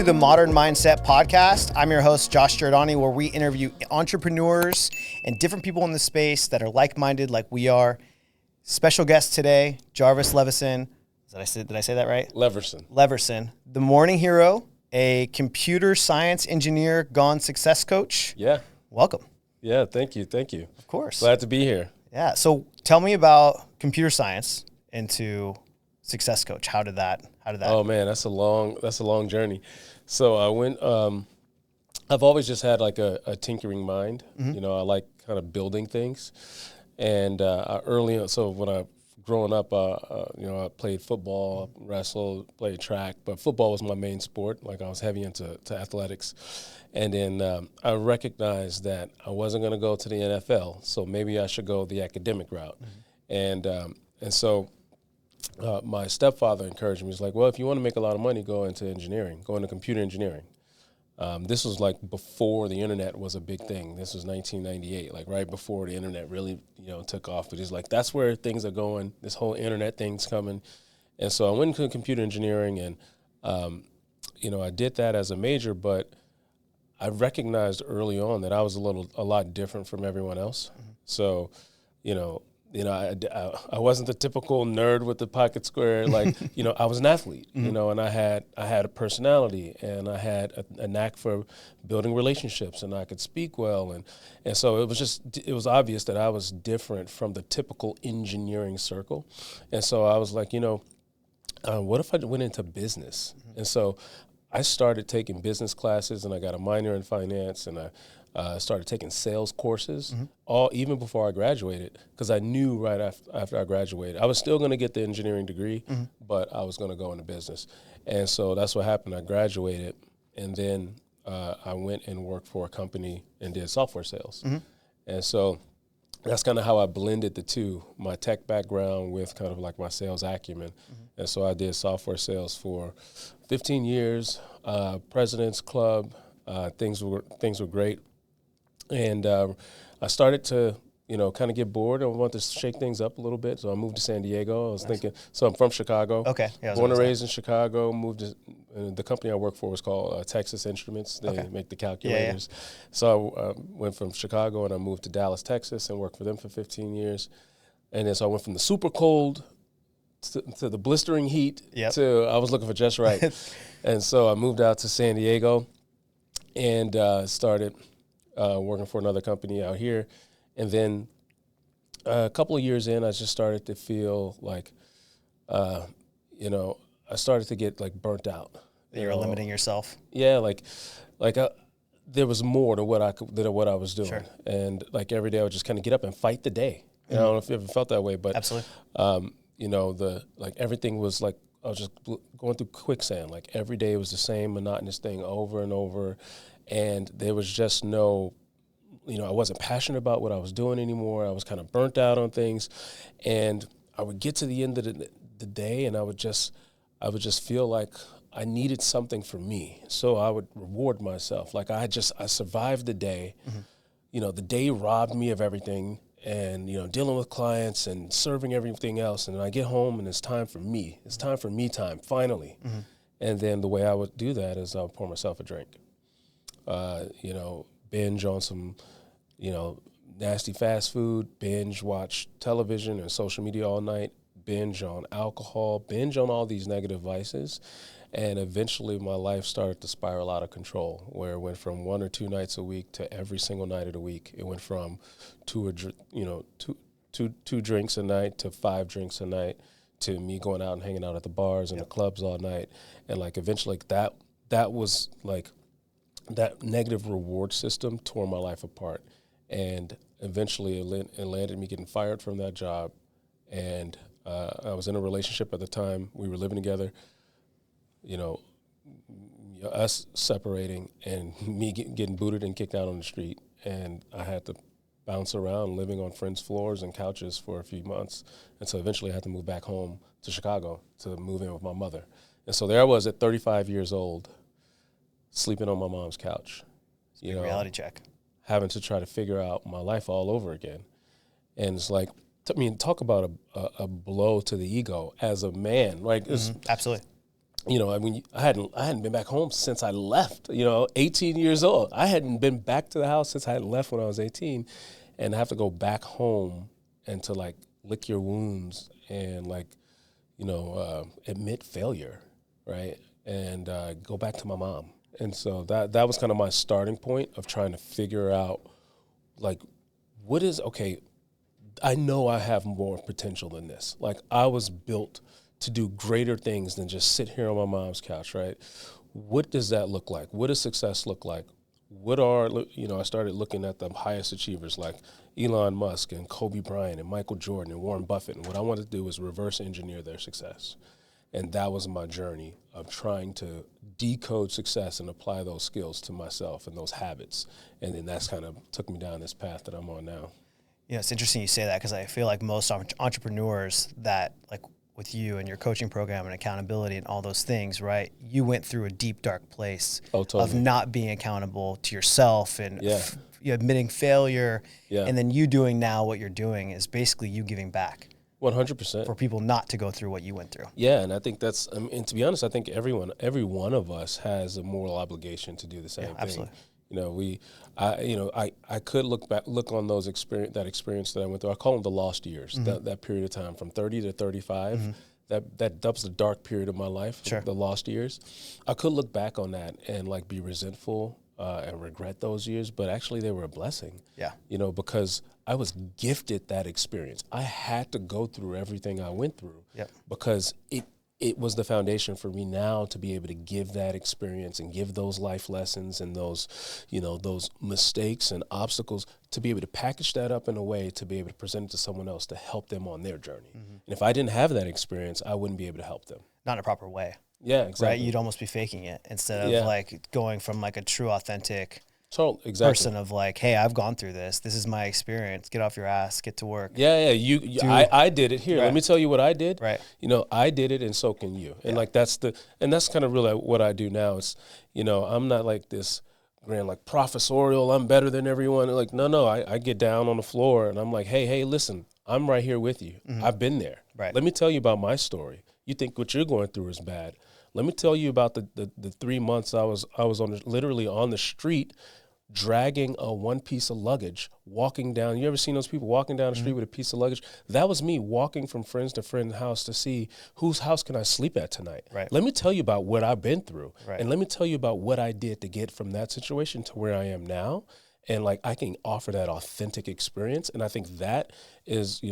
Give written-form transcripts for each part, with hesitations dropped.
the Modern Mindset Podcast. I'm your host, Josh Giordani, where we interview entrepreneurs and different people in the space that are like-minded like we are. Special guest today, Jarvis Leverson. Did I say that right? Leverson, the morning hero, a computer science engineer gone success coach. Yeah. Welcome. Yeah, thank you. Of course. Glad to be here. Yeah, so tell me about computer science into success coach. How did that? Oh man, that's a long journey. So I went. I've always just had like a tinkering mind. Mm-hmm. You know, I like kind of building things. And early on, so when I growing up, I played football, wrestled, played track, but football was my main sport. Like I was heavy into athletics. And then I recognized that I wasn't going to go to the NFL, so maybe I should go the academic route. Mm-hmm. And so my stepfather encouraged me. He's like, well, if you want to make a lot of money, go into engineering, go into computer engineering. This was like before the internet was a big thing. This was 1998, like right before the internet really, took off. But he's like, that's where things are going. This whole internet thing's coming. And so I went into computer engineering and, I did that as a major, but I recognized early on that I was a lot different from everyone else. Mm-hmm. So, I wasn't the typical nerd with the pocket square. Like, I was an athlete, mm-hmm. And I had a personality and I had a knack for building relationships and I could speak well. And so it was obvious that I was different from the typical engineering circle. And so I was like, what if I went into business? Mm-hmm. And so I started taking business classes and I got a minor in finance and I started taking sales courses, mm-hmm. Even before I graduated, because I knew right after I graduated, I was still going to get the engineering degree, mm-hmm. but I was going to go into business. And so that's what happened. I graduated, and then I went and worked for a company and did software sales. Mm-hmm. And so that's kind of how I blended the two, my tech background with kind of like my sales acumen. Mm-hmm. And so I did software sales for 15 years, President's Club, things were great. And I started to, kind of get bored. I wanted to shake things up a little bit. So I moved to San Diego. I was thinking, so I'm from Chicago. Okay. Yeah, born and raised in Chicago. Moved to, the company I work for was called Texas Instruments. They make the calculators. Yeah. So I went from Chicago and I moved to Dallas, Texas and worked for them for 15 years. And then so I went from the super cold to the blistering heat to I was looking for just right. And so I moved out to San Diego and started working for another company out here. And then a couple of years in, I just started to feel like, I started to get like burnt out. You're limiting yourself. Yeah, there was more to what I was doing. Sure. And like every day I would just kind of get up and fight the day. Mm-hmm. I don't know if you ever felt that way, but absolutely. Everything was like, I was just going through quicksand. Like every day was the same monotonous thing over and over. And there was just no, I wasn't passionate about what I was doing anymore. I was kind of burnt out on things. And I would get to the end of the day and I would just feel like I needed something for me. So I would reward myself. Like I survived the day. Mm-hmm. The day robbed me of everything and, dealing with clients and serving everything else. And then I get home and it's time for me. It's time for me time, finally. Mm-hmm. And then the way I would do that is I would pour myself a drink. Binge on some, nasty fast food, binge watch television and social media all night, binge on alcohol, binge on all these negative vices. And eventually my life started to spiral out of control, where it went from 1 or 2 nights a week to every single night of the week. It went from two drinks a night to 5 drinks a night to me going out and hanging out at the bars and the clubs all night. And like eventually that was like, that negative reward system tore my life apart. And eventually it landed me getting fired from that job. And I was in a relationship at the time. We were living together, us separating and me getting booted and kicked out on the street. And I had to bounce around living on friends' floors and couches for a few months. And so eventually I had to move back home to Chicago to move in with my mother. And so there I was at 35 years old, sleeping on my mom's couch, reality check, having to try to figure out my life all over again. And it's like, talk about a blow to the ego as a man. Like, absolutely. you know, I mean, I hadn't been back home since I left, 18 years old. I hadn't been back to the house since I had left when I was 18. And I have to go back home and to like lick your wounds and like, admit failure, right? And go back to my mom. And so that was kind of my starting point of trying to figure out like, okay, I know I have more potential than this. Like I was built to do greater things than just sit here on my mom's couch, right? What does that look like? What does success look like? I started looking at the highest achievers like Elon Musk and Kobe Bryant and Michael Jordan and Warren Buffett. And what I wanted to do was reverse engineer their success. And that was my journey of trying to decode success and apply those skills to myself and those habits. And then that's kind of took me down this path that I'm on now. Yeah, it's interesting you say that because I feel like most entrepreneurs that like with you and your coaching program and accountability and all those things, right? You went through a deep, dark place of not being accountable to yourself and admitting failure. Yeah. And then you doing now what you're doing is basically you giving back. 100%. For people not to go through what you went through. Yeah, and I think that's, and to be honest, I think every one of us has a moral obligation to do the same thing. Absolutely. I could look on those that experience that I went through. I call them the lost years. Mm-hmm. That period of time from 30 to 35. Mm-hmm. That was the dark period of my life. Sure. The lost years. I could look back on that and like be resentful and regret those years, but actually they were a blessing. Yeah. Because I was gifted that experience. I had to go through everything I went through. Yep. Because it was the foundation for me now to be able to give that experience and give those life lessons and those mistakes and obstacles, to be able to package that up in a way to be able to present it to someone else to help them on their journey. Mm-hmm. And if I didn't have that experience, I wouldn't be able to help them. Not in a proper way. Yeah, exactly. Right? You'd almost be faking it instead of like going from like a true, authentic person of like, hey, I've gone through this. This is my experience. Get off your ass. Get to work. Yeah. I did it. Here, let me tell you what I did. Right. I did it, and so can you. And like that's kind of really what I do now. It's I'm not like this grand like professorial. I'm better than everyone. Like no. I get down on the floor and I'm like, hey, listen. I'm right here with you. Mm-hmm. I've been there. Right. Let me tell you about my story. You think what you're going through is bad. Let me tell you about the 3 months I was literally on the street, dragging a one piece of luggage, walking down. You ever seen those people walking down the street with a piece of luggage? That was me walking from friends to friend's house to see whose house can I sleep at tonight. Right. Let me tell you about what I've been through. Right. And let me tell you about what I did to get from that situation to where I am now. And like I can offer that authentic experience. And I think that is,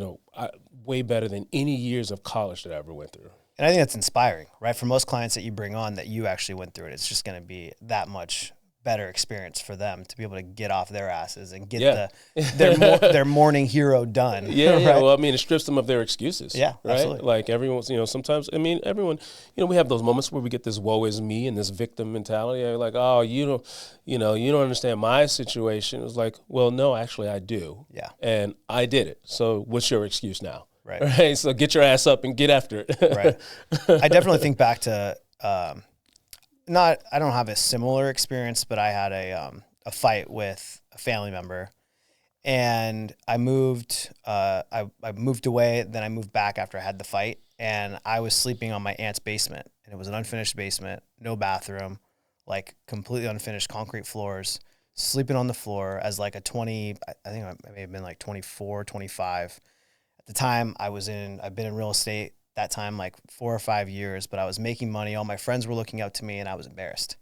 way better than any years of college that I ever went through. And I think that's inspiring, right? For most clients that you bring on that you actually went through it, it's just going to be that much better experience for them to be able to get off their asses and get their morning hero done. Yeah, right? Well, I mean, it strips them of their exexcuses. Yeah, right? Absolutely. Like everyone's, sometimes, I mean, everyone, we have those moments where we get this woe is me and this victim mentality. Like, oh, you don't understand my situation. It was like, well, no, actually I do. Yeah. And I did it. So what's your excuse now? Right. So get your ass up and get after it. Right. I definitely think back to, I don't have a similar experience, but I had a fight with a family member, and I moved away. Then I moved back after I had the fight, and I was sleeping on my aunt's basement, and it was an unfinished basement, no bathroom, like completely unfinished concrete floors, sleeping on the floor as like I think I may have been like 24, 25. At the time I've been in real estate that time, like 4 or 5 years, but I was making money. All my friends were looking up to me and I was embarrassed.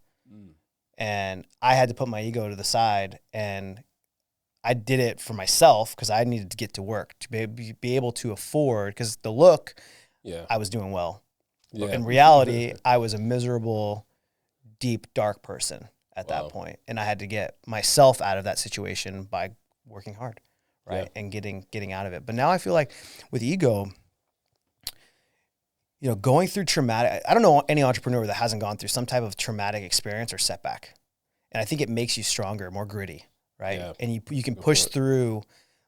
And I had to put my ego to the side, and I did it for myself because I needed to get to work to be able to afford, because I was doing well. Yeah. But in reality, I was a miserable, deep, dark person at that point. And I had to get myself out of that situation by working hard. Right. Yeah. And getting out of it. But now I feel like with ego, going through traumatic, I don't know any entrepreneur that hasn't gone through some type of traumatic experience or setback. And I think it makes you stronger, more gritty, right? Yeah. And you can push through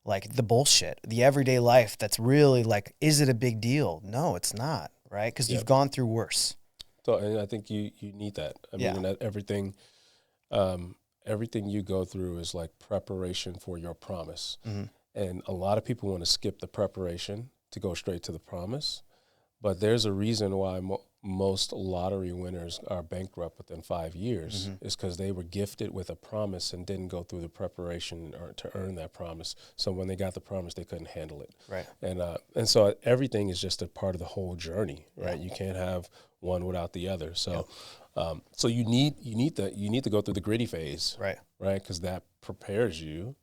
like the bullshit, the everyday life that's really like, is it a big deal? No, it's not, right? Because you've gone through worse. So, and I think you need that. I mean, everything you go through is like preparation for your promise. Mm-hmm. And a lot of people want to skip the preparation to go straight to the promise. But there's a reason why most lottery winners are bankrupt within 5 years is because they were gifted with a promise and didn't go through the preparation or to earn that promise. So when they got the promise, they couldn't handle it. Right. And so everything is just a part of the whole journey, right? You can't have one without the other. So so you need to go through the gritty phase, Right. right? Because that prepares you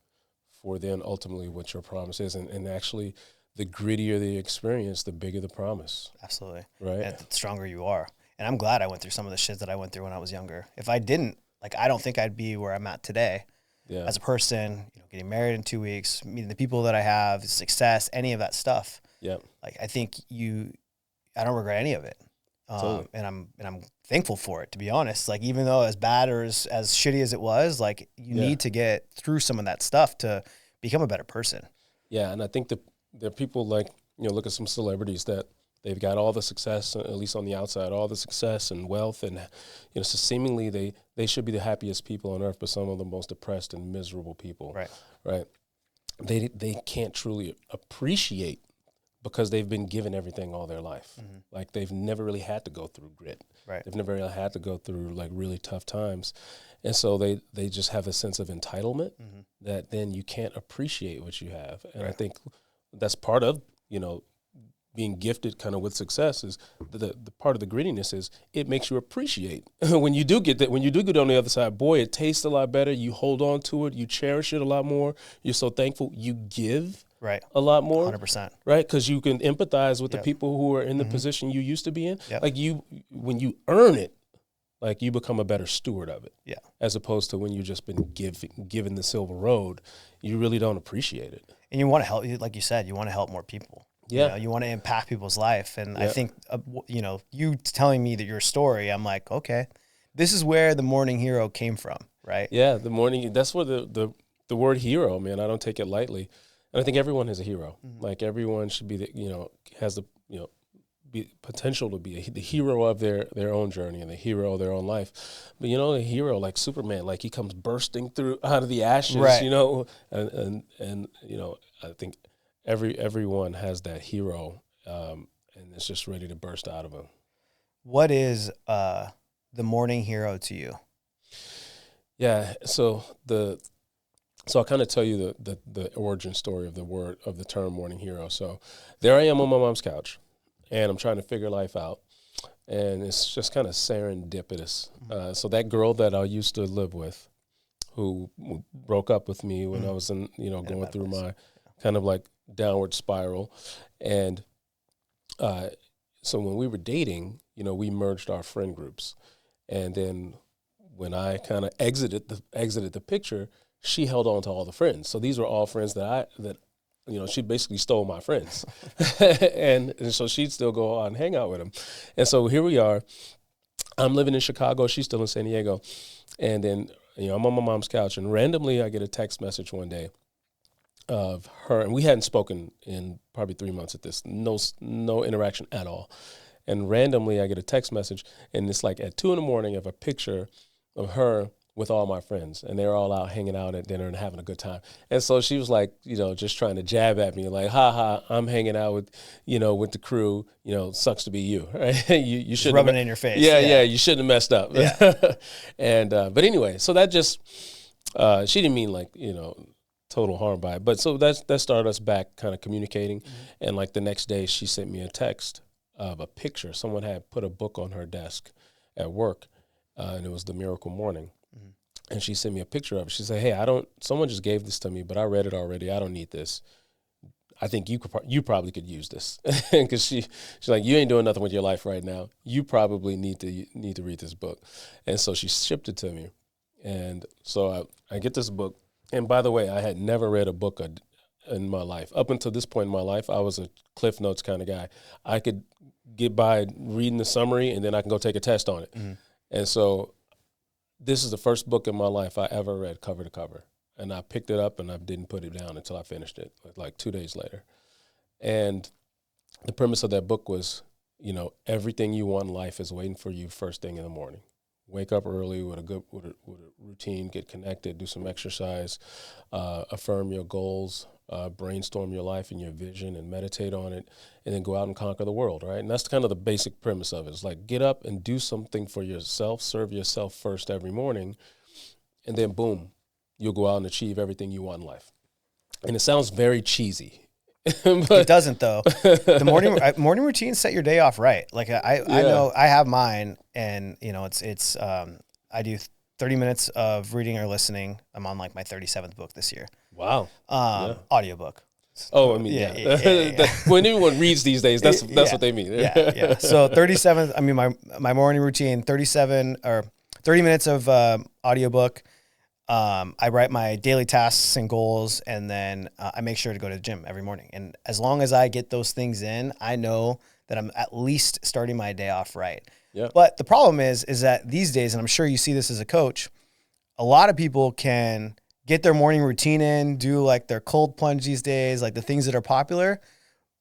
for then ultimately what your promise is, and actually, the grittier the experience, the bigger the promise. Absolutely. Right. And the stronger you are. And I'm glad I went through some of the shit that I went through when I was younger. If I didn't, like, I don't think I'd be where I'm at today as a person, you know, getting married in 2 weeks, meeting the people that I have, success, any of that stuff. Yeah. Like, I think I don't regret any of it. Totally. And I'm thankful for it, to be honest. Like, even though as bad or as shitty as it was, like, you need to get through some of that stuff to become a better person. Yeah. And I think there are people like, you know, look at some celebrities that they've got all the success, at least on the outside, all the success and wealth. And, you know, so seemingly they should be the happiest people on earth, but some of the most depressed and miserable people. Right. Right. They can't truly appreciate because they've been given everything all their life. Like, they've never really had to go through grit. Right. They've never really had to go through like really tough times. And so they just have a sense of entitlement that then you can't appreciate what you have. And I think that's part of, you know, being gifted kind of with success is the part of the grittiness is it makes you appreciate when you do get that, when you do get on the other side, boy, it tastes a lot better. You hold on to it. You cherish it a lot more. You're so thankful. You give a lot more. 100%. Right. Because you can empathize with the people who are in the position you used to be in. Like when you earn it, like you become a better steward of it. Yeah. As opposed to when you've just been given the silver road, you really don't appreciate it. And you want to help, like you said, you want to help more people. Yeah. You know, you want to impact people's life. And I think, you know, you telling me that your story, I'm like, okay, this is where the morning hero came from, right? Yeah, that's where the word hero, man, I don't take it lightly. And I think everyone is a hero. Like, everyone should be, has the, potential to be the hero of their own journey and the hero of their own life. But, a hero like Superman, like he comes bursting through out of the ashes, and I think everyone has that hero, and it's just ready to burst out of him. What is the morning hero to you? Yeah, so I'll kind of tell you the origin story of the term morning hero. So there I am on my mom's couch, and I'm trying to figure life out, and it's just kind of serendipitous. So that girl that I used to live with, who broke up with me when I was going through my kind of like downward spiral, and so when we were dating, we merged our friend groups, and then when I kind of exited the picture, she held on to all the friends. So these were all friends that she basically stole my friends. and so she'd still go out and hang out with them. And so here we are. I'm living in Chicago. She's still in San Diego. And then, I'm on my mom's couch, and randomly I get a text message one day of her. And we hadn't spoken in probably 3 months at this. No interaction at all. And randomly I get a text message, and it's like at 2 a.m. of a picture of her with all my friends, and they're all out hanging out at dinner and having a good time. And so she was like, just trying to jab at me, like, ha, I'm hanging out with, with the crew, sucks to be you, right? you shouldn't rubbing it in your face. Yeah, you shouldn't have messed up. Yeah. And, but anyway, so that just, she didn't mean like, total harm by it. But so that started us back kind of communicating. And like the next day she sent me a text of a picture. Someone had put a book on her desk at work, and it was The Miracle Morning. And she sent me a picture of it. She said, hey, someone just gave this to me, but I read it already. I don't need this. I think you probably could use this. Because she's like, you ain't doing nothing with your life right now. You probably need to read this book. And so she shipped it to me. And so I get this book. And by the way, I had never read a book in my life. Up until this point in my life, I was a Cliff Notes kind of guy. I could get by reading the summary, and then I can go take a test on it. And so this is the first book in my life I ever read cover to cover. And I picked it up, and I didn't put it down until I finished it, like 2 days later. And the premise of that book was, everything you want in life is waiting for you first thing in the morning. Wake up early with a routine, get connected, do some exercise, affirm your goals, brainstorm your life and your vision and meditate on it, and then go out and conquer the world, right? And that's kind of the basic premise of it. It's like, get up and do something for yourself, serve yourself first every morning, and then boom, you'll go out and achieve everything you want in life. And it sounds very cheesy. It doesn't, though. The morning routine set your day off right. Like I know I have mine, and it's I do 30 minutes of reading or listening. I'm on like my 37th book this year. Wow. Audiobook. Oh, I mean, yeah. When anyone reads these days, that's what they mean. Yeah. So 37. I mean, my morning routine, 37 or 30 minutes of audiobook. I write my daily tasks and goals, and then I make sure to go to the gym every morning. And as long as I get those things in, I know that I'm at least starting my day off right. Yeah. But the problem is that these days, and I'm sure you see this as a coach, a lot of people can get their morning routine in, do like their cold plunge these days, like the things that are popular,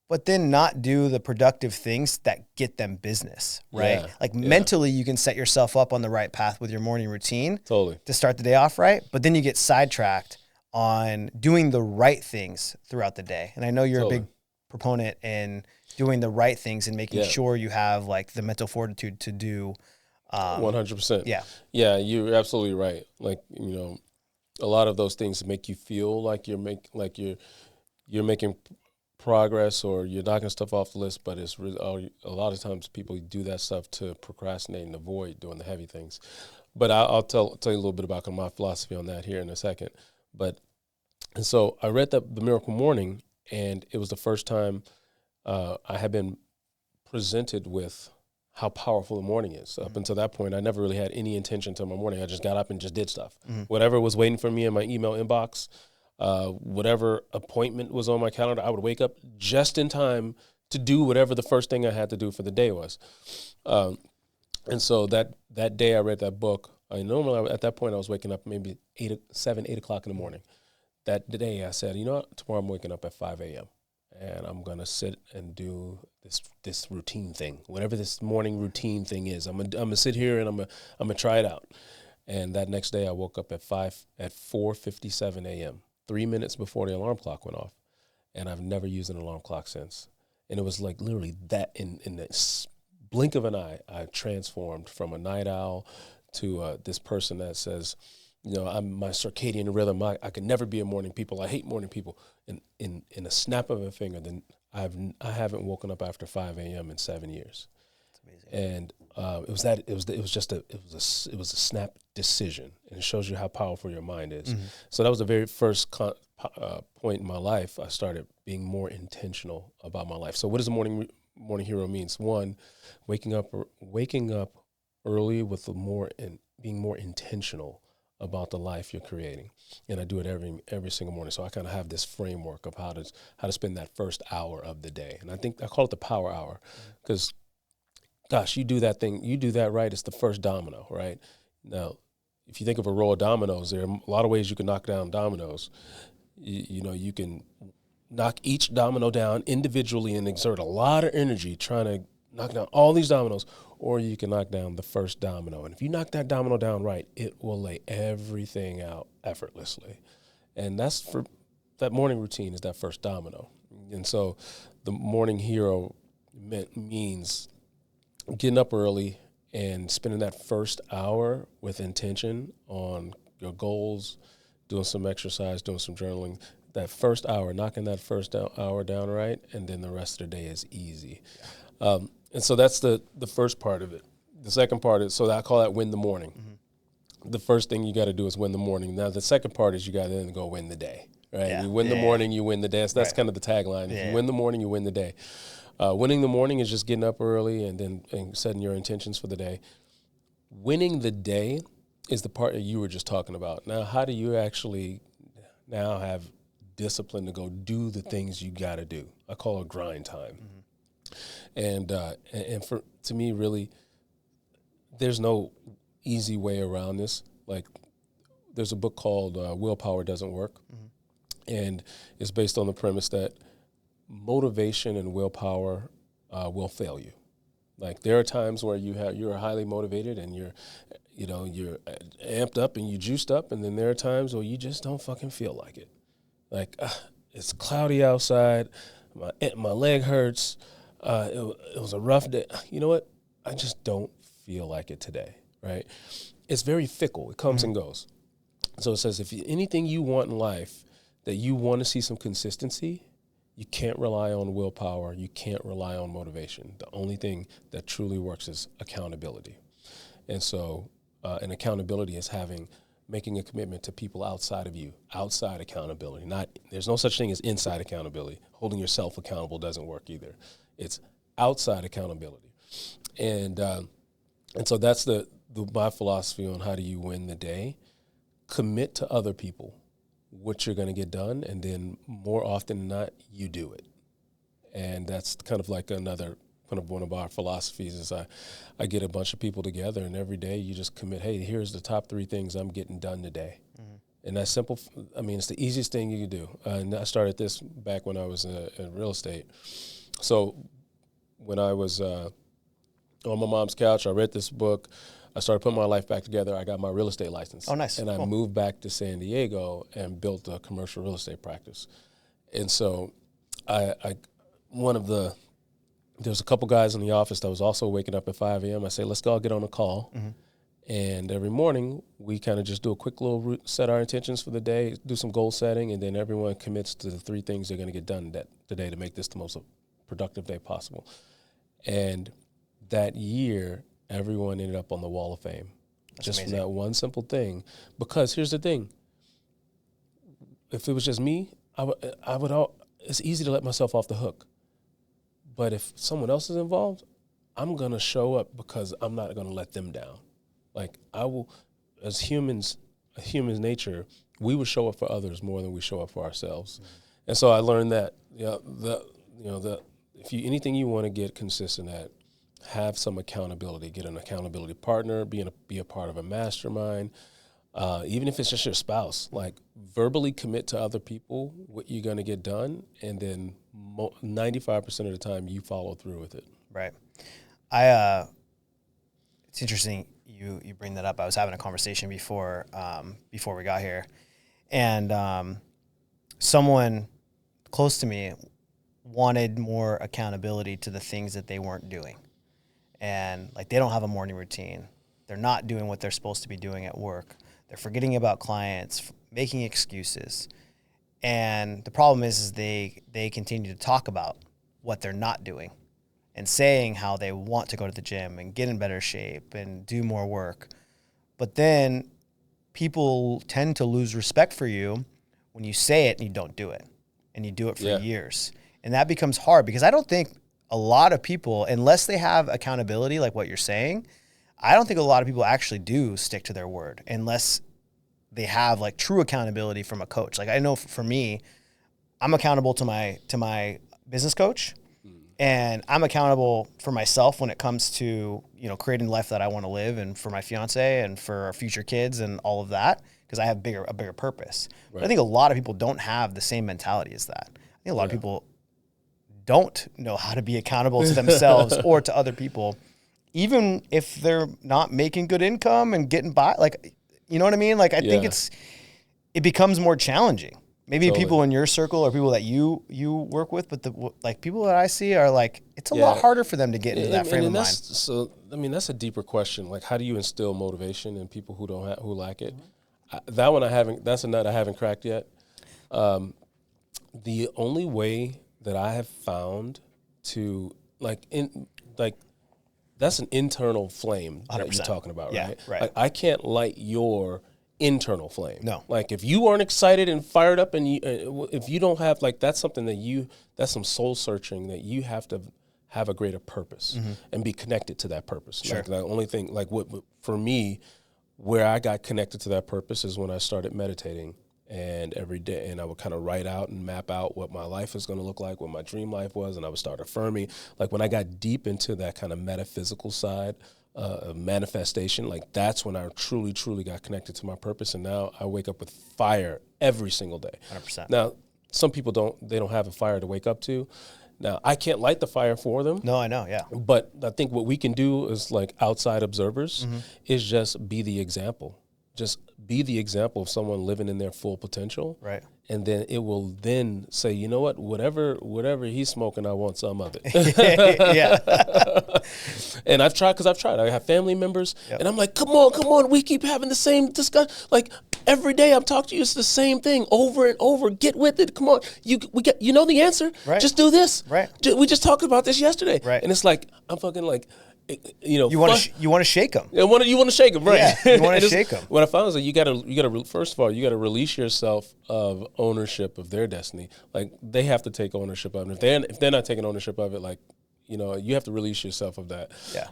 but then not do the productive things that get them business, right? Mentally, you can set yourself up on the right path with your morning routine to start the day off right, but then you get sidetracked on doing the right things throughout the day. And I know you're a big proponent in doing the right things and making sure you have like the mental fortitude to do 100%. Yeah, you're absolutely right. Like, a lot of those things make you feel like you're making progress or you're knocking stuff off the list, but it's really, a lot of times people do that stuff to procrastinate and avoid doing the heavy things. But I'll tell you a little bit about my philosophy on that here in a second. And so I read The Miracle Morning, and it was the first time I had been presented with how powerful the morning is. Up until that point, I never really had any intention to my morning. I just got up and just did stuff. Whatever was waiting for me in my email inbox, whatever appointment was on my calendar, I would wake up just in time to do whatever the first thing I had to do for the day was. And so that day I read that book. Normally at that point I was waking up maybe 8 o'clock in the morning. That day I said, what? Tomorrow I'm waking up at 5 a.m. and I'm going to sit and do this routine thing, whatever this morning routine thing is. I'm gonna sit here and I'm gonna try it out. And that next day I woke up at 4:57 a.m., 3 minutes before the alarm clock went off. And I've never used an alarm clock since. And it was like literally that in the blink of an eye, I transformed from a night owl to this person that says, I'm my circadian rhythm. I could never be a morning people. I hate morning people. And in a snap of a finger, then I haven't woken up after 5 a.m. in 7 years. That's amazing. And it was a snap decision, and it shows you how powerful your mind is. Mm-hmm. So that was the very first point in my life. I started being more intentional about my life. So what does a morning hero means? One, waking up early with being more intentional about the life you're creating. And I do it every single morning. So I kind of have this framework of how to spend that first hour of the day. And I think I call it the power hour because, gosh, you do that right, it's the first domino, right? Now, if you think of a row of dominoes, there are a lot of ways you can knock down dominoes. You can knock each domino down individually and exert a lot of energy trying to knock down all these dominoes, or you can knock down the first domino. And if you knock that domino down right, it will lay everything out effortlessly. And that morning routine is that first domino. And so the morning hero means getting up early and spending that first hour with intention on your goals, doing some exercise, doing some journaling. That first hour, knocking that first hour down right, and then the rest of the day is easy. And so that's the first part of it. The second part is, so I call that win the morning. Mm-hmm. The first thing you got to do is win the morning. Now, the second part is you got to then go win the day, right? Yeah. You win the morning, you win the day. So that's kind of the tagline. If you win the morning, you win the day. Winning the morning is just getting up early and setting your intentions for the day. Winning the day is the part that you were just talking about. Now, how do you actually now have discipline to go do the things you got to do? I call it grind time. Mm-hmm. And to me, really, there's no easy way around this. Like, there's a book called Willpower Doesn't Work, and it's based on the premise that motivation and willpower will fail you. Like, there are times where you're highly motivated and you're amped up and you juiced up, and then there are times where you just don't fucking feel like it. Like, it's cloudy outside. My leg hurts. It was a rough day. You know what? I just don't feel like it today, right? It's very fickle. It comes and goes. So it says if anything you want in life that you want to see some consistency, you can't rely on willpower. You can't rely on motivation. The only thing that truly works is accountability. And so and accountability is making a commitment to people outside of you, outside accountability. There's no such thing as inside accountability. Holding yourself accountable doesn't work either. It's outside accountability. And so that's my philosophy on how do you win the day. Commit to other people what you're going to get done, and then more often than not, you do it. And that's kind of like another kind of one of our philosophies is I get a bunch of people together, and every day you just commit, hey, here's the top 3 things I'm getting done today. Mm-hmm. And that's simple. I mean, it's the easiest thing you can do. And I started this back when I was in real estate. So when I was on my mom's couch, I read this book. I started putting my life back together. I got my real estate license. Oh, nice. And cool. I moved back to San Diego and built a commercial real estate practice. And so there's a couple guys in the office that was also waking up at 5 a.m. I say, let's go get on a call. Mm-hmm. And every morning we kind of just do a quick little set our intentions for the day, do some goal setting, and then everyone commits to the 3 things they're going to get done today to make this the most productive day possible. And that year, everyone ended up on the Wall of Fame. That's just amazing. From that one simple thing. Because here's the thing. If it was just me, it's easy to let myself off the hook. But if someone else is involved, I'm going to show up because I'm not going to let them down. Like I will, as humans, human nature, we will show up for others more than we show up for ourselves. Mm-hmm. And so I learned that, if anything you want to get consistent at, have some accountability. Get an accountability partner. Be a part of a mastermind. Even if it's just your spouse, like verbally commit to other people what you're going to get done, and then 95% of the time you follow through with it. Right. It's interesting you bring that up. I was having a conversation before we got here, and someone close to me wanted more accountability to the things that they weren't doing. And like they don't have a morning routine. They're not doing what they're supposed to be doing at work. They're forgetting about clients, making excuses. And the problem is they continue to talk about what they're not doing and saying how they want to go to the gym and get in better shape and do more work. But then people tend to lose respect for you when you say it and you don't do it. And you do it for years. And that becomes hard because I don't think a lot of people, unless they have accountability like what you're saying, I don't think a lot of people actually do stick to their word unless they have like true accountability from a coach. Like I know for me, I'm accountable to my business coach, and I'm accountable for myself when it comes to, creating the life that I want to live, and for my fiance and for our future kids and all of that, because I have a bigger purpose. Right. But I think a lot of people don't have the same mentality as that. I think a lot of people don't know how to be accountable to themselves or to other people, even if they're not making good income and getting by. Like, you know what I mean? Like, I think it becomes more challenging. Maybe people in your circle or people that you work with, but the people that I see are like, it's a lot harder for them to get into that frame of mind. So, I mean, that's a deeper question. Like, how do you instill motivation in people who lack it? Mm-hmm. That's a nut I haven't cracked yet. The only way that I have found to that's an internal flame 100%. That you're talking about, right? Right. Like, I can't light your internal flame. No. Like if you aren't excited and fired up, and if you don't have that's something that's some soul searching that you have to have a greater purpose and be connected to that purpose. Sure. Like the only thing, what for me, where I got connected to that purpose is when I started meditating. And every day, and I would kind of write out and map out what my life is going to look like, what my dream life was, and I would start affirming. Like when I got deep into that kind of metaphysical side of manifestation, like that's when I truly, truly got connected to my purpose. And now I wake up with fire every single day. 100%. Now, some people don't have a fire to wake up to. Now, I can't light the fire for them. No, I know, yeah. But I think what we can do is like outside observers is just be the example. just be the example of someone living in their full potential. Right. And then it will then say, you know what, whatever he's smoking, I want some of it. Yeah. And I've tried. I have family members, and I'm like, come on. We keep having the same discussion. Like every day I'm talking to you, it's the same thing over and over. Get with it. Come on. You know the answer. Right. Just do this. Right. We just talked about this yesterday. Right. And it's like, I'm fucking like, you want to shake them. You want to shake them, right? Yeah, you want to shake them. What I found is that you got to first of all, you got to release yourself of ownership of their destiny. Like they have to take ownership of it. If they're not taking ownership of it, like you have to release yourself of that. Yeah.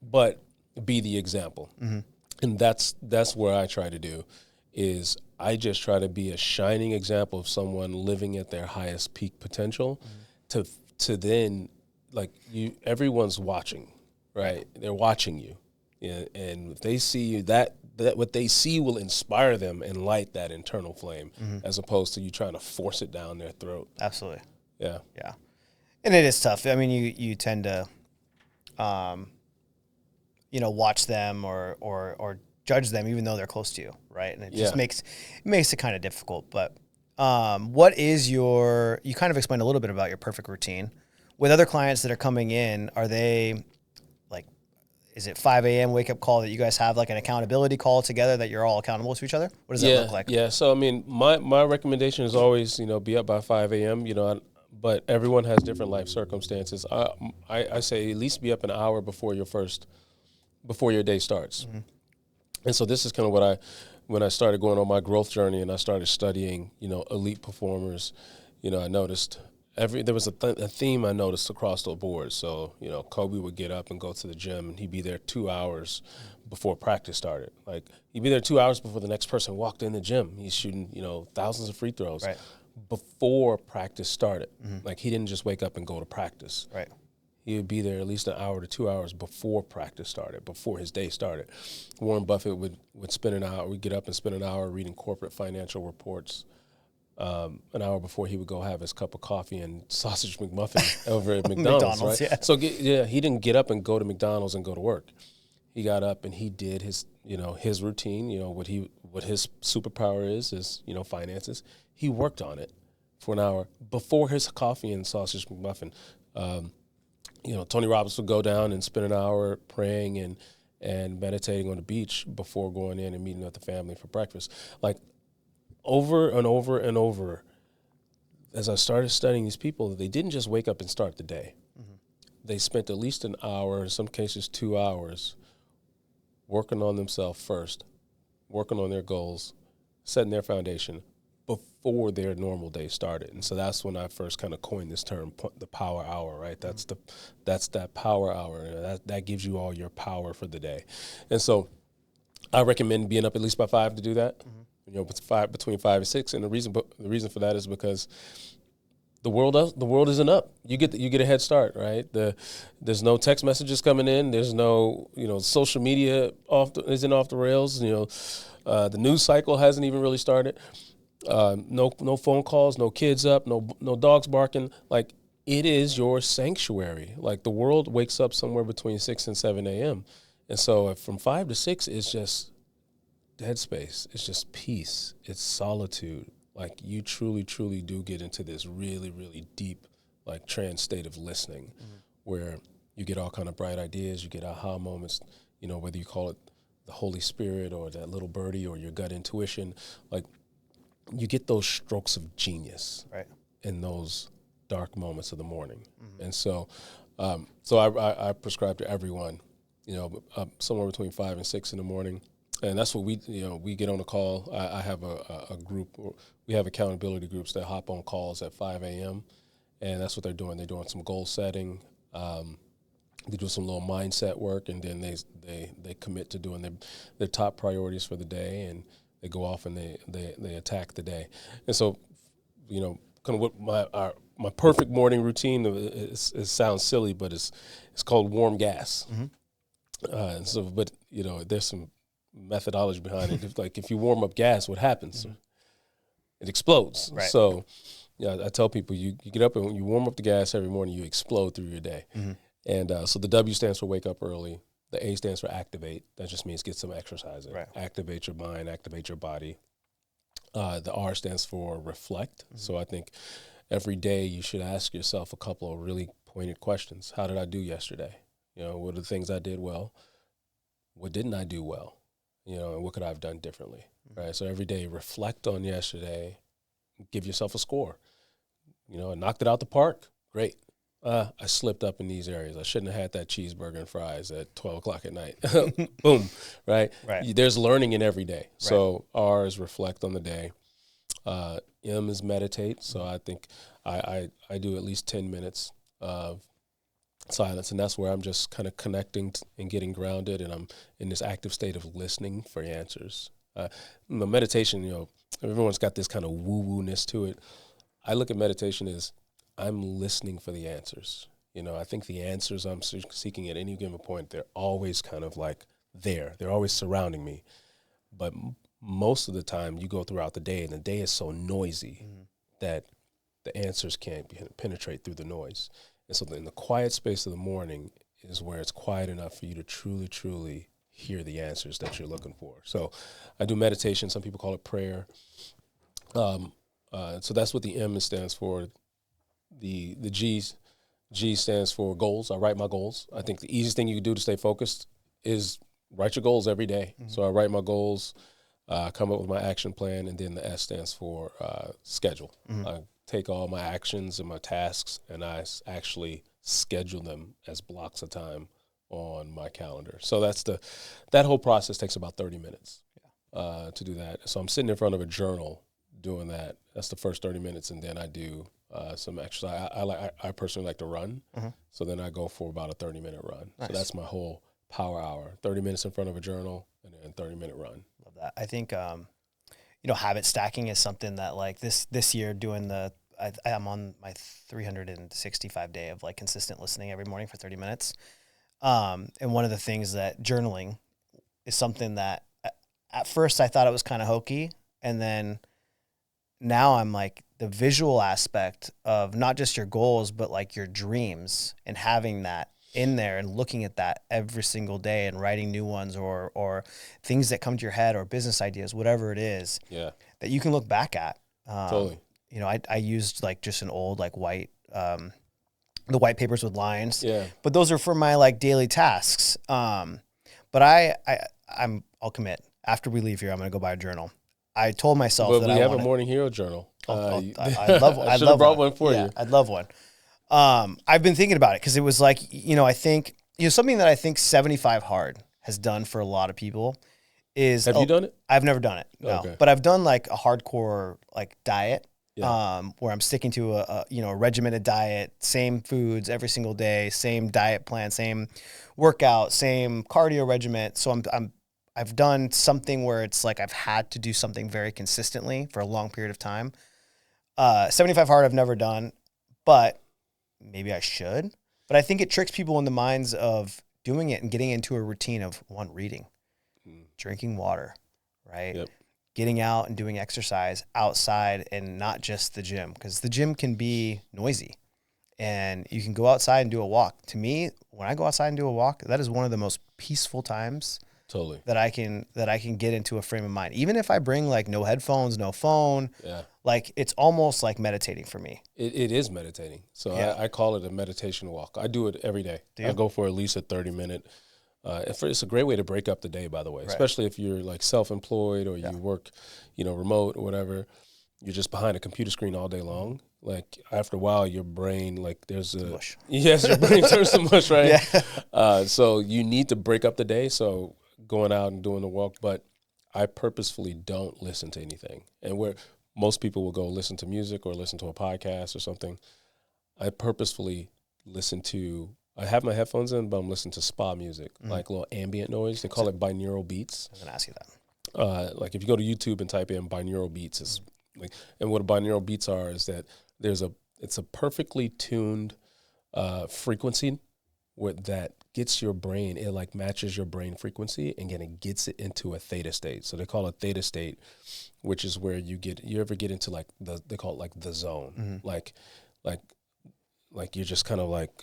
But be the example, and that's where I try to do is I just try to be a shining example of someone living at their highest peak potential, to then. Like everyone's watching, right? They're watching you, and if they see you, that what they see will inspire them and light that internal flame, as opposed to you trying to force it down their throat. Absolutely. Yeah. Yeah. And it is tough. I mean, you tend to, watch them or judge them, even though they're close to you, right? And it just makes it kind of difficult. But what is you kind of explained a little bit about your perfect routine. With other clients that are coming in, are they like, is it 5 a.m. wake up call that you guys have like an accountability call together that you're all accountable to each other? What does that look like? Yeah. So, I mean, my recommendation is always, be up by 5 a.m., but everyone has different life circumstances. I say at least be up an hour before your day starts. And so this is kind of when I started going on my growth journey and I started studying, elite performers, I noticed there was a theme I noticed across the board. So, Kobe would get up and go to the gym, and he'd be there 2 hours before practice started. Like, he'd be there 2 hours before the next person walked in the gym. He's shooting, thousands of free throws before practice started. Like, he didn't just wake up and go to practice. Right. He would be there at least an hour to 2 hours before practice started, before his day started. Warren Buffett would spend an hour. We'd get up and spend an hour reading corporate financial reports. An hour before he would go have his cup of coffee and sausage McMuffin over at McDonald's, right? Yeah. So he didn't get up and go to McDonald's and go to work. He got up and he did his routine. What his superpower is finances. He worked on it for an hour before his coffee and sausage McMuffin. Tony Robbins would go down and spend an hour praying and meditating on the beach before going in and meeting with the family for breakfast. Like, over and over and over, as I started studying these people, they didn't just wake up and start the day. They spent at least an hour, in some cases 2 hours, working on themselves first, working on their goals, setting their foundation before their normal day started. And so that's when I first kind of coined this term, the power hour, right? That's that power hour. That gives you all your power for the day. And so I recommend being up at least by 5 to do that. Between 5 and 6, and the reason for that is because the world isn't up. You get a head start, right? There's no text messages coming in. There's no social media isn't off the rails. The news cycle hasn't even really started. No phone calls, no kids up, no dogs barking. Like, it is your sanctuary. Like, the world wakes up somewhere between 6 and 7 a.m. And so from 5 to 6 is just dead space. It's just peace. It's solitude. Like, you truly, truly do get into this really, really deep, like, trance state of listening, where you get all kind of bright ideas. You get aha moments. Whether you call it the Holy Spirit or that little birdie or your gut intuition, like, you get those strokes of genius, right, in those dark moments of the morning. And so, I prescribe to everyone, somewhere between 5 and 6 in the morning. And that's what we get on a call. I have a group. We have accountability groups that hop on calls at 5 a.m. And that's what they're doing. They're doing some goal setting. They do some little mindset work, and then they commit to doing their top priorities for the day, and they go off and they attack the day. And so, kind of what my perfect morning routine is sounds silly, but it's called warm gas. And so, but there's some methodology behind it. If you warm up gas, what happens? It explodes. Right. So, I tell people you get up and you warm up the gas every morning, you explode through your day. And so the W stands for wake up early. The A stands for activate. That just means get some exercise in. Right. Activate your mind, activate your body. The R stands for reflect. So I think every day you should ask yourself a couple of really pointed questions. How did I do yesterday? What are the things I did well? What didn't I do well? And what could I have done differently? Right. So every day reflect on yesterday, give yourself a score. I knocked it out the park. Great. I slipped up in these areas. I shouldn't have had that cheeseburger and fries at 12 o'clock at night. Boom. Right. There's learning in every day. So R is reflect on the day. M is meditate. So I think I do at least 10 minutes of silence, and that's where I'm just kind of connecting and getting grounded, and I'm in this active state of listening for answers. Meditation, everyone's got this kind of woo-woo-ness to it. I look at meditation as I'm listening for the answers. I think the answers I'm seeking at any given point, they're always kind of like there. They're always surrounding me. But most of the time you go throughout the day, and the day is so noisy that the answers can't penetrate through the noise. And so in the quiet space of the morning is where it's quiet enough for you to truly, truly hear the answers that you're looking for. So I do meditation. Some people call it prayer. So that's what the M stands for. The G stands for goals. I write my goals. I think the easiest thing you can do to stay focused is write your goals every day. So I write my goals, come up with my action plan, and then the S stands for schedule. I take all my actions and my tasks, and I actually schedule them as blocks of time on my calendar. So that whole process takes about 30 minutes to do that. So I'm sitting in front of a journal doing that. That's the first 30 minutes, and then I do some exercise. I personally like to run, so then I go for about a 30-minute run. Nice. So that's my whole power hour, 30 minutes in front of a journal, and then 30-minute run. Love that. I think, habit stacking is something that like this year doing I'm on my 365 day of like consistent listening every morning for 30 minutes. And one of the things that journaling is something that at first I thought it was kind of hokey. And then now I'm like the visual aspect of not just your goals, but like your dreams, and having that in there and looking at that every single day and writing new ones or things that come to your head or business ideas, whatever it is that you can look back at. Totally. I used like just an old like white, the white papers with lines, but those are for my like daily tasks. But I'll commit after we leave here, I'm going to go buy a journal. I told myself that we have a morning hero journal. I'd love one. I should have brought one for you. I'd love one. I've been thinking about it because it was like, I think, something that I think 75 Hard has done for a lot of people is. Have you done it? I've never done it. No, okay. But I've done like a hardcore like diet. Where I'm sticking to a regimented diet, same foods every single day, same diet plan, same workout, same cardio regimen. So I've done something where it's like I've had to do something very consistently for a long period of time. 75 Hard I've never done, but maybe I should. But I think it tricks people in the minds of doing it and getting into a routine of reading, drinking water, right? Yep. Getting out and doing exercise outside and not just the gym, because the gym can be noisy and you can go outside and do a walk. To me, when I go outside and do a walk, that is one of the most peaceful times that I can get into a frame of mind. Even if I bring like no headphones, no phone, like it's almost like meditating for me. It is meditating. So I call it a meditation walk. I do it every day. I go for at least a 30-minute. It's a great way to break up the day, by the way, especially if you're like self-employed or you work, remote or whatever. You're just behind a computer screen all day long. Like after a while, your brain, like there's a mush. Yes, your brain turns to mush, right? So you need to break up the day. So going out and doing the walk, but I purposefully don't listen to anything. And where most people will go listen to music or listen to a podcast or something, I purposefully I have my headphones in, but I'm listening to spa music, like a little ambient noise. They call it binaural beats. I was going to ask you that. Like if you go to YouTube and type in binaural beats, it's like, and what binaural beats are is that it's a perfectly tuned frequency that gets your brain, it like matches your brain frequency and it gets it into a theta state. So they call it theta state, which is where you ever get into like they call it like the zone, like like you're just kind of like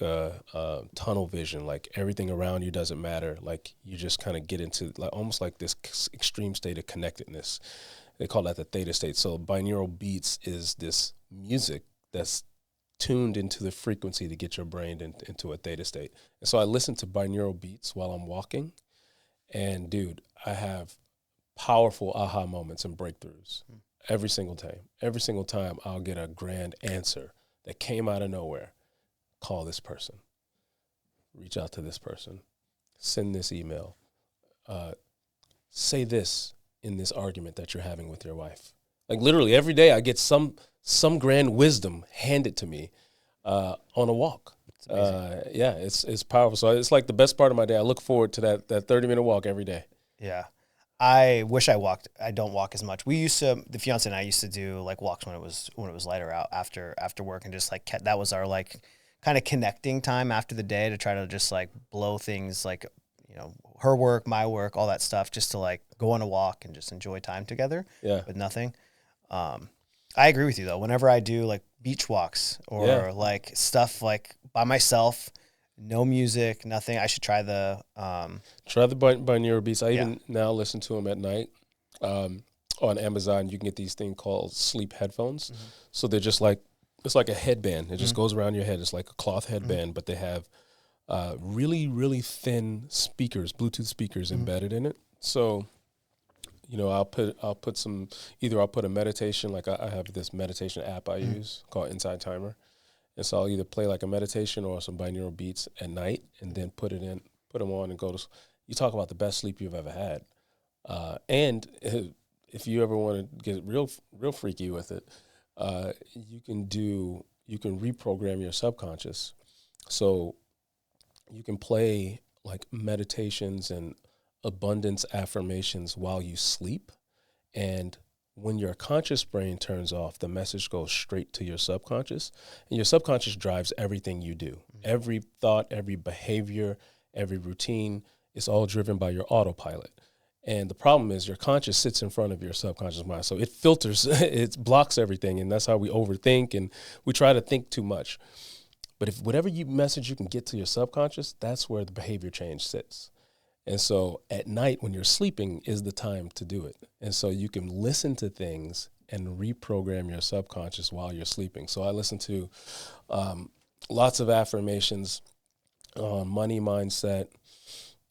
tunnel vision, like everything around you doesn't matter. Like you just kind of get into like almost like this extreme state of connectedness. They call that the theta state. So binaural beats is this music that's tuned into the frequency to get your brain into a theta state. And so I listen to binaural beats while I'm walking, and dude, I have powerful aha moments and breakthroughs every single time. Every single time I'll get a grand answer that came out of nowhere. Call this person, reach out to this person, send this email, say this in this argument that you're having with your wife. Like literally every day I get some grand wisdom handed to me on a walk. Yeah, it's powerful. So it's like the best part of my day. I look forward to that 30-minute walk every day. Yeah. I wish I walked. I don't walk as much. We used to, the fiance and I used to do like walks when it was lighter out after work, and just like that was our like kind of connecting time after the day to try to just like blow things, like, you know, her work, my work, all that stuff, just to like go on a walk and just enjoy time together. Yeah. With nothing. I agree with you though. Whenever I do like beach walks or like stuff like by myself, no music, nothing, I should try the binaural beats. I even now listen to them at night. On Amazon, you can get these things called sleep headphones. Mm-hmm. So they're just like, it's like a headband. It just goes around your head. It's like a cloth headband, but they have really, really thin speakers, Bluetooth speakers embedded in it. So, you know, I'll put some, either I'll put a meditation, like I have this meditation app I use called Inside Timer. And so I'll either play like a meditation or some binaural beats at night, and then put them on and go to, you talk about the best sleep you've ever had. And if you ever want to get real freaky with it, you can reprogram your subconscious. So you can play like meditations and abundance affirmations while you sleep. And when your conscious brain turns off, the message goes straight to your subconscious, and your subconscious drives everything you do. Every thought, every behavior, every routine is all driven by your autopilot. And the problem is your conscious sits in front of your subconscious mind. So it filters, it blocks everything. And that's how we overthink, and we try to think too much. But if whatever message you can get to your subconscious, that's where the behavior change sits. And so at night when you're sleeping is the time to do it. And so you can listen to things and reprogram your subconscious while you're sleeping. So I listen to lots of affirmations on money mindset,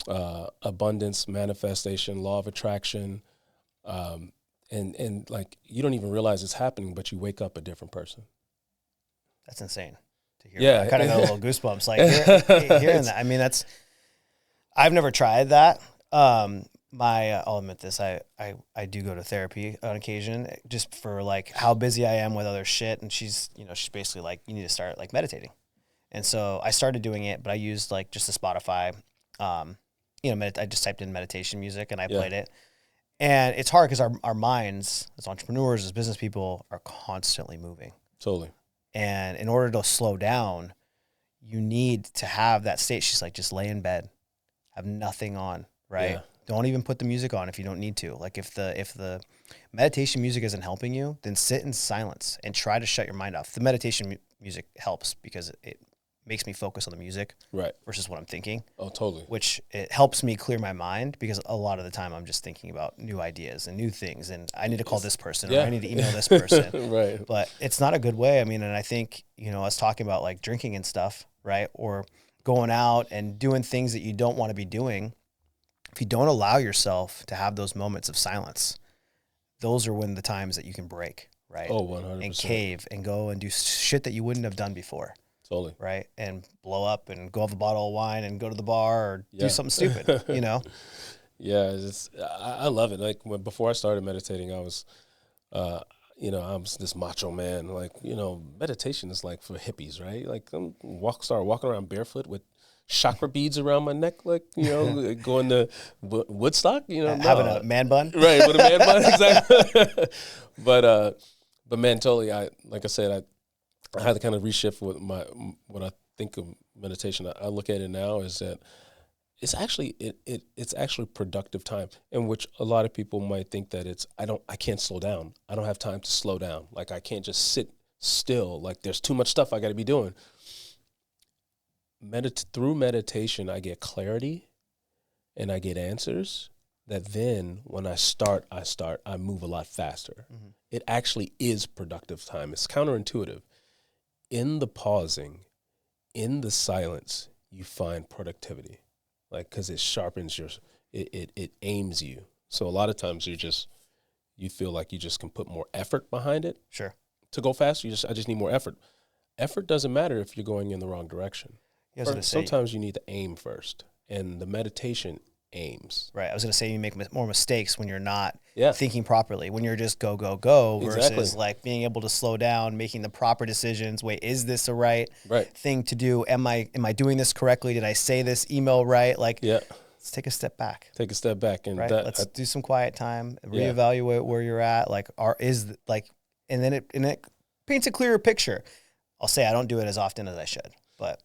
abundance, manifestation, law of attraction. And like, you don't even realize it's happening, but you wake up a different person. That's insane to hear. Yeah. I kind of got a little goosebumps like hearing that. I mean, I've never tried that. I'll admit this. I do go to therapy on occasion just for like how busy I am with other shit. And she's basically like, you need to start like meditating. And so I started doing it, but I used like just a Spotify, I just typed in meditation music and I played it. And it's hard because our minds as entrepreneurs, as business people, are constantly moving. Totally. And in order to slow down, you need to have that state. She's like, just lay in bed, have nothing on, right? Yeah. Don't even put the music on if you don't need to. Like if the meditation music isn't helping you, then sit in silence and try to shut your mind off. The meditation music helps because it makes me focus on the music versus what I'm thinking. Oh, totally. Which it helps me clear my mind, because a lot of the time I'm just thinking about new ideas and new things, and I need to call this person or I need to email this person. Right. But it's not a good way. I mean, and I think, us talking about like drinking and stuff, right? Or going out and doing things that you don't want to be doing. If you don't allow yourself to have those moments of silence, those are when the times that you can break, right? Oh, 100%. And cave and go and do shit that you wouldn't have done before. Totally. Right. And blow up and go have a bottle of wine and go to the bar or do something stupid, Yeah. I love it. Like before I started meditating, I was, I'm this macho man. Like, meditation is like for hippies, right? Like start walking around barefoot with chakra beads around my neck, like, going to Woodstock, having a man bun. Right. With a man bun. Exactly. But man, totally. I had to kind of reshift what I think of meditation. I look at it now is that it's actually it's actually productive time, in which a lot of people might think that I can't slow down. I don't have time to slow down. Like I can't just sit still. Like there's too much stuff I got to be doing. through meditation, I get clarity and I get answers that then when I move a lot faster. Mm-hmm. It actually is productive time. It's counterintuitive. In the pausing, in the silence, you find productivity, like, because it sharpens it aims you. So a lot of times you feel like you just can put more effort behind it. Sure. To go faster, I just need more effort. Effort doesn't matter if you're going in the wrong direction. Sometimes you need to aim first, and the meditation aims. Right. I was going to say you make more mistakes when you're not thinking properly, when you're just go, go, go, versus like being able to slow down, making the proper decisions. Wait, is this the right thing to do? Am I doing this correctly? Did I say this email right? Like, let's take a step back. And let's do some quiet time, reevaluate where you're at. Like, and then it paints a clearer picture. I'll say I don't do it as often as I should, but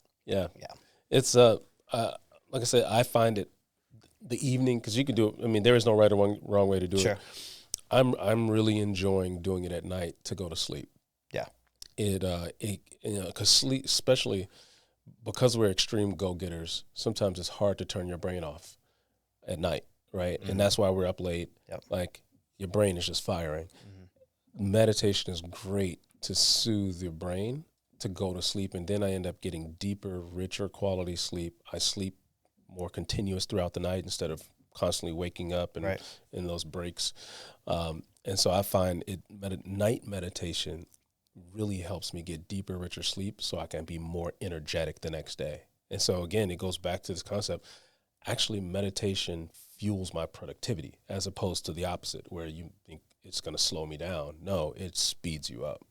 it's like I said, I find it the evening, because you can do it. I mean, there is no right or wrong way to do it. I'm really enjoying doing it at night to go to sleep. Yeah, because sleep, especially because we're extreme go-getters, sometimes it's hard to turn your brain off at night, right? Mm-hmm. And that's why we're up late. Yep. Like, your brain is just firing. Mm-hmm. Meditation is great to soothe your brain to go to sleep, and then I end up getting deeper, richer quality sleep. I sleep more continuous throughout the night instead of constantly waking up and in those breaks. And so I find night meditation really helps me get deeper, richer sleep so I can be more energetic the next day. And so again, it goes back to this concept. Actually, meditation fuels my productivity as opposed to the opposite, where you think it's going to slow me down. No, it speeds you up.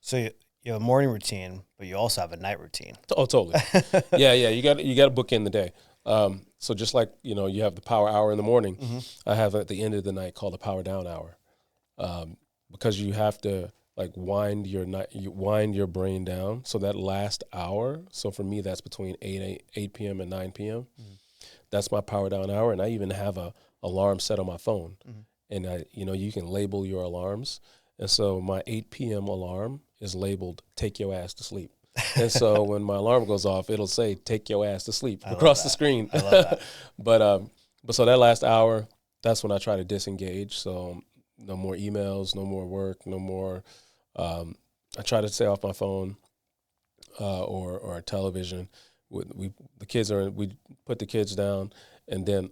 So you have a morning routine, but you also have a night routine. Oh, totally. Yeah. You got to book in the day. So just like, you have the power hour in the morning, mm-hmm. I have at the end of the night called the power down hour, because you have to wind your brain down. So that last hour. So for me, that's between 8 p.m. and 9 p.m. Mm-hmm. That's my power down hour, and I even have a alarm set on my phone, mm-hmm. and you can label your alarms. And so my 8 p.m. alarm is labeled "Take your ass to sleep." And so when my alarm goes off, it'll say "Take your ass to sleep" across the screen. I love that. But so that last hour, that's when I try to disengage. So no more emails, no more work, no more. I try to stay off my phone or television. We put the kids down, and then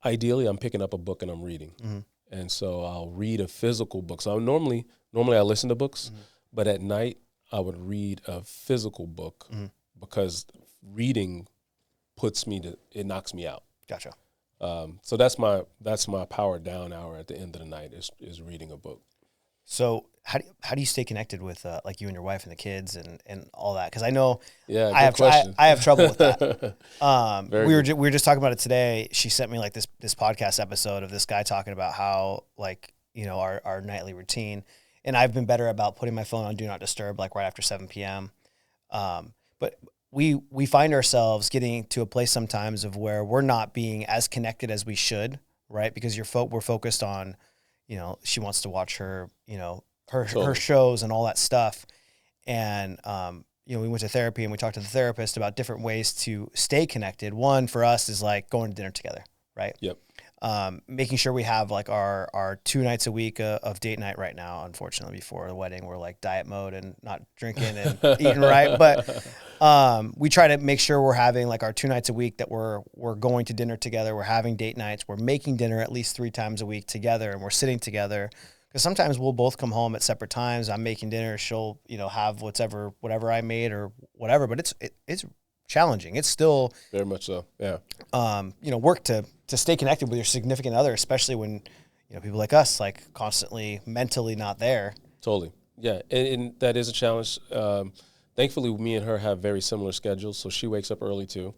ideally I'm picking up a book and I'm reading. Mm-hmm. And so I'll read a physical book. So normally I listen to books, mm-hmm. but at night I would read a physical book, mm-hmm. because reading it knocks me out. Gotcha. So that's my power down hour at the end of the night is reading a book. So how do you stay connected with like you and your wife and the kids and all that? Because I know I have trouble with that. We were just talking about it today. She sent me like this podcast episode of this guy talking about how our nightly routine, and I've been better about putting my phone on do not disturb like right after 7 p.m. But we find ourselves getting to a place sometimes of where we're not being as connected as we should, right? Because we're focused on, she wants to watch her, her shows and all that stuff. And, we went to therapy and we talked to the therapist about different ways to stay connected. One for us is like going to dinner together, right? Yep. Making sure we have like our 2 nights a week of date night right now. Unfortunately, before the wedding, we're like diet mode and not drinking and eating right. But we try to make sure we're having like our 2 nights a week that we're going to dinner together. We're having date nights. We're making dinner at least 3 times a week together, and we're sitting together. Because sometimes we'll both come home at separate times. I'm making dinner. She'll have whatever I made or whatever. But it's challenging. It's still very much so. Yeah. Work to stay connected with your significant other, especially when people like us like constantly mentally not there. Totally. Yeah, and that is a challenge. Thankfully, me and her have very similar schedules. So she wakes up early too.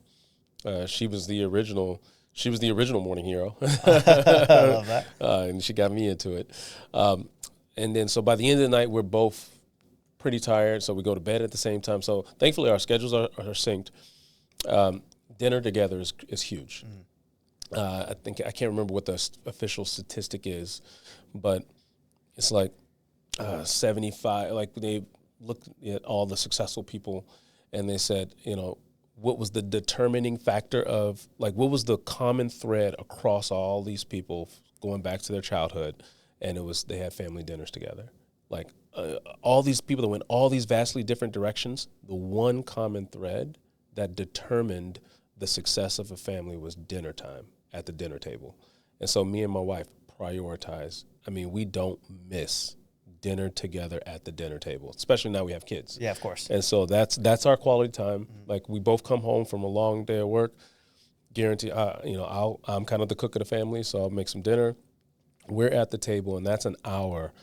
She was the original morning hero. I love that. And she got me into it. And then so by the end of the night, we're both pretty tired, so we go to bed at the same time. So thankfully, our schedules are synced. Dinner together is huge. Mm-hmm. I can't remember what the official statistic is, but it's like 75. Like they look at all the successful people, and they said, what was the determining factor of, like, what was the common thread across all these people going back to their childhood? And it was they had family dinners together. Like all these people that went all these vastly different directions, the one common thread that determined the success of a family was dinner time at the dinner table. And so me and my wife prioritize. I mean, we don't miss dinner together at the dinner table, especially now we have kids. Yeah, of course. And so that's our quality time. Like, we both come home from a long day of work. Guarantee, I'm kind of the cook of the family, so I'll make some dinner. We're at the table, and that's an hour.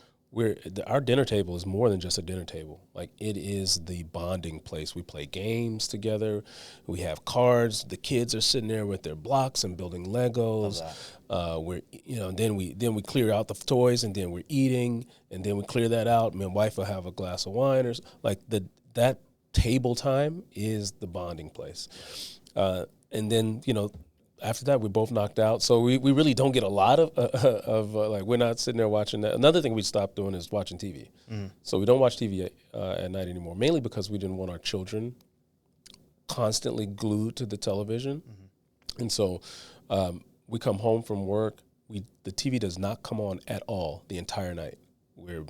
Our dinner table is more than just a dinner table. Like, it is the bonding place. We play games together. We have cards. The kids are sitting there with their blocks and building Legos. Then we clear out the toys, and then we're eating, and then we clear that out. My wife will have a glass of wine, that table time is the bonding place. And then after that, we both knocked out. So we really don't get a lot of we're not sitting there watching that. Another thing we stopped doing is watching TV. So we don't watch TV at night anymore, mainly because we didn't want our children constantly glued to the television. And so we come home from work. The TV does not come on at all the entire night. We're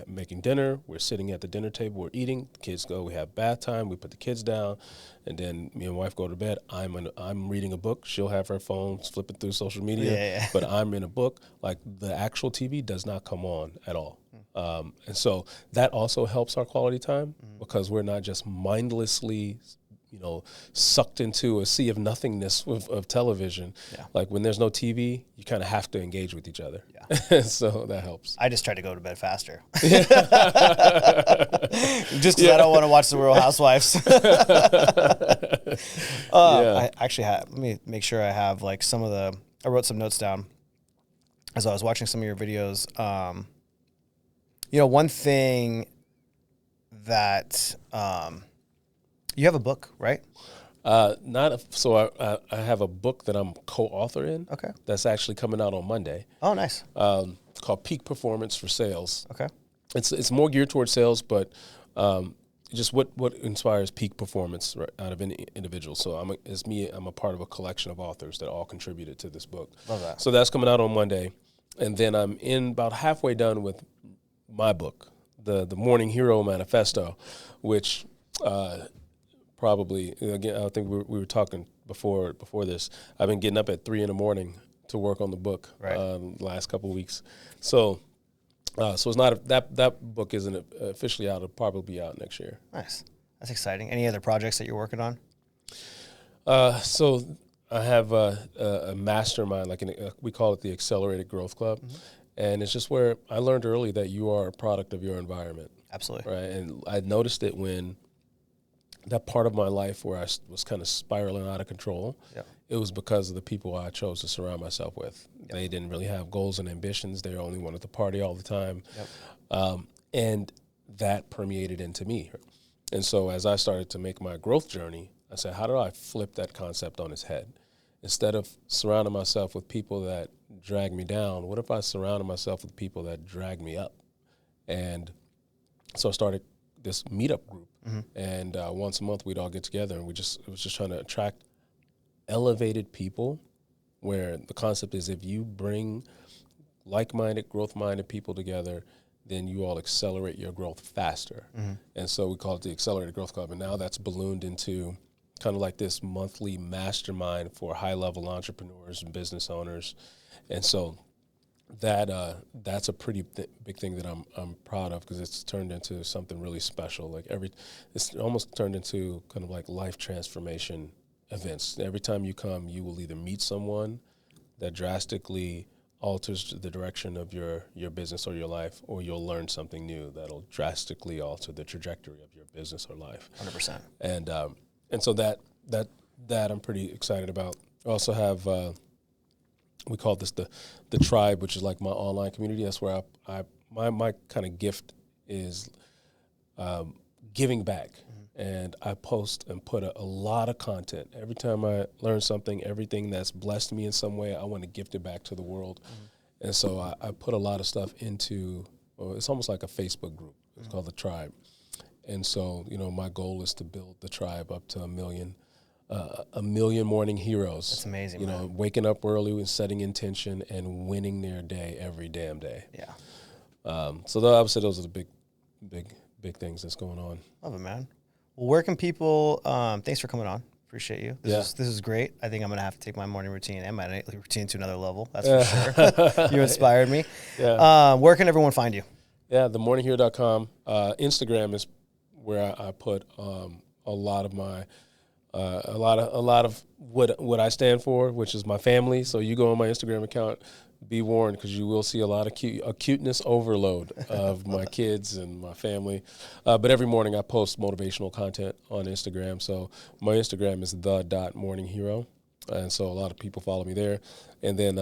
making dinner. We're sitting at the dinner table. We're eating. The kids go. We have bath time. We put the kids down, and then me and my wife go to bed. I'm reading a book. She'll have her phone flipping through social media, but I'm in a book. Like, the actual TV does not come on at all. And so that also helps our quality time because we're not just mindlessly sucked into a sea of nothingness of television. Yeah. Like, when there's no TV, you kind of have to engage with each other. Yeah. So that helps. I just try to go to bed faster. Just because I don't want to watch The Real Housewives. I actually let me make sure I have I wrote some notes down as I was watching some of your videos. One thing that, you have a book, right? I have a book that I'm co-author in. Okay. That's actually coming out on Monday. Oh, nice. Called Peak Performance for Sales. Okay. It's more geared towards sales, but just what inspires peak performance out of any individual. So I'm a part of a collection of authors that all contributed to this book. Love that. So that's coming out on Monday, and then I'm about halfway done with my book, the Morning Hero Manifesto, which. Probably, again, I think we were talking before this. I've been getting up at 3 a.m. to work on the book last couple of weeks. So it's not that book isn't officially out. It'll probably be out next year. Nice, that's exciting. Any other projects that you're working on? So I have a mastermind, we call it the Accelerated Growth Club, and it's just where I learned early that you are a product of your environment. Absolutely. Right, and I noticed it when. That part of my life where I was kind of spiraling out of control, it was because of the people I chose to surround myself with. Yep. They didn't really have goals and ambitions. They only wanted to party all the time. Yep. And that permeated into me. And so as I started to make my growth journey, I said, how do I flip that concept on its head? Instead of surrounding myself with people that drag me down, what if I surrounded myself with people that drag me up? And so I started this meetup group. And once a month we'd all get together, and it was just trying to attract elevated people, where the concept is if you bring like-minded, growth-minded people together, then you all accelerate your growth faster. And so we call it the Accelerated Growth Club, and now that's ballooned into kind of like this monthly mastermind for high-level entrepreneurs and business owners. And so that's a pretty big thing that I'm proud of, because it's turned into something really special. It's almost turned into kind of like life transformation events. Every time you come, you will either meet someone that drastically alters the direction of your business or your life, or you'll learn something new that'll drastically alter the trajectory of your business or life. 100%. And so that I'm pretty excited about. I also have. We call this the tribe, which is like my online community. That's where my kind of gift is giving back. And I post and put a lot of content. Every time I learn something, everything that's blessed me in some way, I want to gift it back to the world. And so I put a lot of stuff into, it's almost like a Facebook group. It's called the tribe. And so, my goal is to build the tribe up to a million morning heroes. That's amazing, man. Waking up early and setting intention and winning their day every damn day. Yeah. So I would say those are the big things that's going on. Love it, man. Well, where can people, thanks for coming on. Appreciate you. This is great. I think I'm going to have to take my morning routine and my nightly routine to another level. That's for sure. You inspired me. Yeah. Where can everyone find you? Yeah, themorninghero.com. Instagram is where I put a lot of my a lot of what I stand for, which is my family. So you go on my Instagram account, be warned, because you will see a lot of cuteness overload of my kids and my family. But every morning I post motivational content on Instagram. So my Instagram is the.morninghero. And so a lot of people follow me there. And then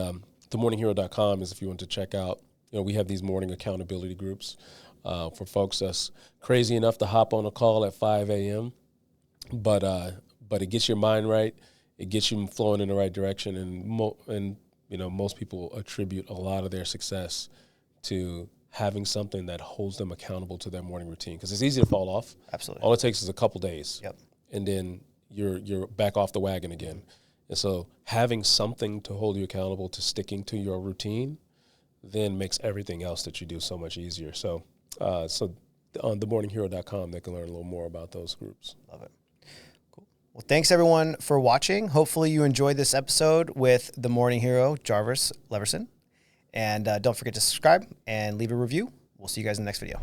themorninghero.com is if you want to check out, we have these morning accountability groups for folks that's crazy enough to hop on a call at 5 a.m. But it gets your mind right. It gets you flowing in the right direction. And most people attribute a lot of their success to having something that holds them accountable to their morning routine, because it's easy to fall off. Absolutely. All it takes is a couple days. Yep. And then you're back off the wagon again. And so having something to hold you accountable to sticking to your routine then makes everything else that you do so much easier. So on themorninghero.com, they can learn a little more about those groups. Love it. Cool. Well, thanks everyone for watching. Hopefully you enjoyed this episode with the morning hero, Jarvis Leverson. And don't forget to subscribe and leave a review. We'll see you guys in the next video.